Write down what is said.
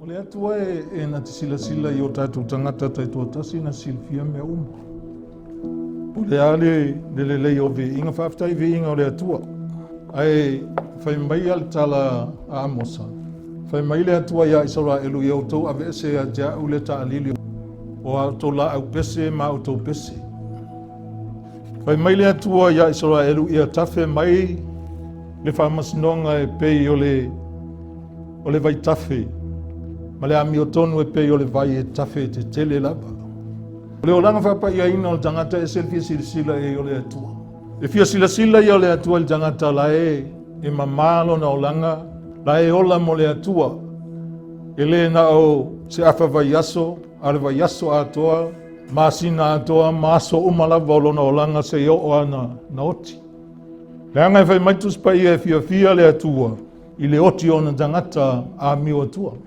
O le atua e na te sila i o tātou tangata taitua tasi na silfia mea uma. O le ale le lei o ve inga whaftai ve inga o le atua. Ai whai mai al tala a Amosa. Whai mai le atua ia isora elu i au tau a vese a ja ule ta alili o a tau la au pese ma au tau pese. Whai mai le atua ia isora elu i a tafe mai le whamasinonga e pei o le vai tafe. Ma le ami o tonu e pei o le vai e tafe te tele lapa. O le olanga whapa ia ina o le tangata e selfie sila e o le atua. E fia sila ia o le atua le tangata la e mamalo na olanga, la e ola mo le atua. E le na o se afa vai aso, a le vai aso a toa, masina a toa, maso umalava o lona olanga se o o ana na oti. Le anga e whai maitus pa ia e fia le atua, i le oti o na tangata a mi o atua.